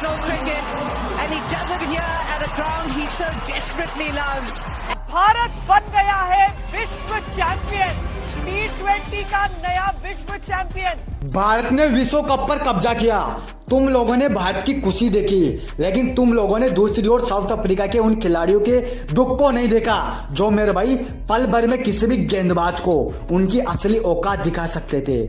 international cricket, and he does it here at a ground he so desperately loves. Bharat बन गया है विश्व champion, T20 का नया विश्व चैंपियन। भारत ने विश्व कप पर कब्जा किया। तुम लोगों ने भारत की खुशी देखी, लेकिन तुम लोगों ने दूसरी ओर साउथ अफ्रीका के उन खिलाड़ियों के दुख को नहीं देखा जो मेरे भाई पल भर में किसी भी गेंदबाज को उनकी असली औकात दिखा सकते थे।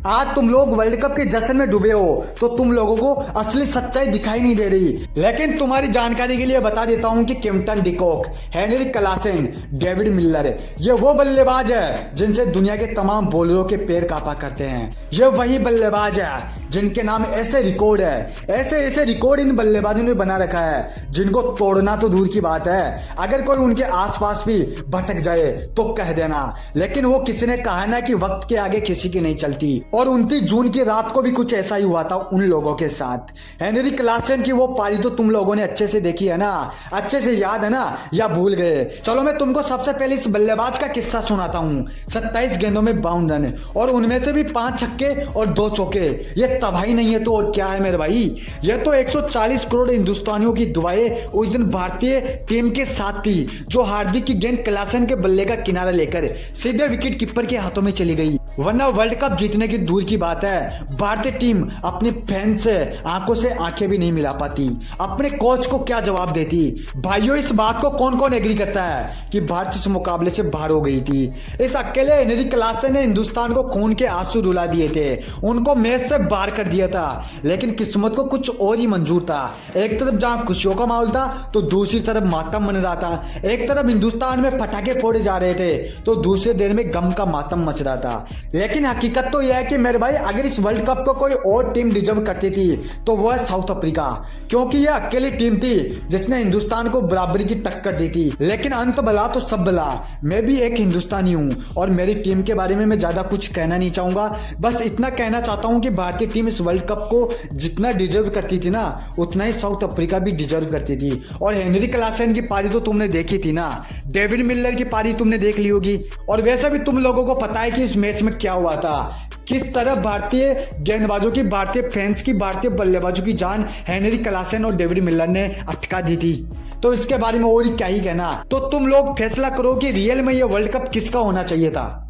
आज तुम लोग वर्ल्ड कप के जश्न में डूबे हो तो तुम लोगों को असली सच्चाई दिखाई नहीं दे रही। लेकिन तुम्हारी जानकारी के लिए बता देता हूं कि Quinton de Kock, Henry Klaasen, David Miller ये वो बल्लेबाज है जिनसे दुनिया के तमाम बॉलरों के पैर कांपा करते हैं। ये वही बल्लेबाज है जिनके नाम ऐसे रिकॉर्ड है, ऐसे ऐसे रिकॉर्ड इन बल्लेबाजों ने बना रखा है जिनको तोड़ना तो दूर की बात है, अगर कोई उनके आसपास भी भटक जाए तो कह देना। लेकिन वो किसी ने कहा ना कि वक्त के आगे किसी की नहीं चलती, और 29 जून की रात को भी कुछ ऐसा ही हुआ था उन लोगों के साथ। हेनरी क्लासेन की वो पारी तो तुम लोगों ने अच्छे से देखी है ना, अच्छे से याद है ना, या भूल गए? चलो मैं तुमको सबसे पहले इस बल्लेबाज का किस्सा सुनाता हूँ। 27 गेंदों में 52 रन और उनमें से भी 5 छक्के और 2 चौके। ये तबाही नहीं है तो और क्या है मेरे भाई? ये तो 140 करोड़ हिंदुस्तानियों की दुआएं उस दिन भारतीय टीम के साथ थी, जो हार्दिक की गेंद क्लासेन के बल्ले का किनारा लेकर सीधे विकेट कीपर के हाथों में चली गई। वरना वर्ल्ड कप जीतने की दूर की बात है, भारतीय टीम अपने फैंस से आंखों से आंखें भी नहीं मिला पाती। अपने कोच को क्या जवाब देती? भाइयों, इस बात को कौन कौन एग्री करता है कि भारत इस मुकाबले से बाहर हो गई थी? इस अकेले हेनरी क्लासेन ने हिंदुस्तान को खून के आंसू रुला दिए थे, उनको मैच से बाहर कर दिया था। लेकिन किस्मत को कुछ और ही मंजूर था। एक तरफ जहां खुशियों का माहौल था तो दूसरी तरफ मातम मन रहा था। एक तरफ हिंदुस्तान में पटाखे फोड़े जा रहे थे तो दूसरे देर में गम का मातम मच रहा था। लेकिन हकीकत तो यह है कि मेरे भाई, अगर इस वर्ल्ड कप को कोई और टीम डिजर्व करती थी तो वह साउथ अफ्रीका, क्योंकि यह अकेली टीम थी जिसने हिंदुस्तान को बराबरी की टक्कर दी थी। लेकिन अंत भला तो सब भला, मैं भी एक हिंदुस्तानी हूं और मेरी टीम के बारे में मैं ज्यादा कुछ कहना नहीं चाहूंगा। बस इतना कहना चाहता हूं कि भारतीय टीम इस वर्ल्ड कप को जितना डिजर्व करती थी ना, उतना ही साउथ अफ्रीका भी डिजर्व करती थी। और हेनरी क्लासेन की पारी तो तुमने देखी थी ना, डेविड मिलर की पारी तुमने देख ली होगी, और वैसे भी तुम लोगों को पता है कि इस मैच में क्या हुआ था, किस तरह भारतीय गेंदबाजों की, भारतीय फैंस की, भारतीय बल्लेबाजों की जान हेनरी क्लासेन और डेविड मिलर ने अटका दी थी। तो इसके बारे में और क्या ही कहना। तो तुम लोग फैसला करो कि रियल में ये वर्ल्ड कप किसका होना चाहिए था।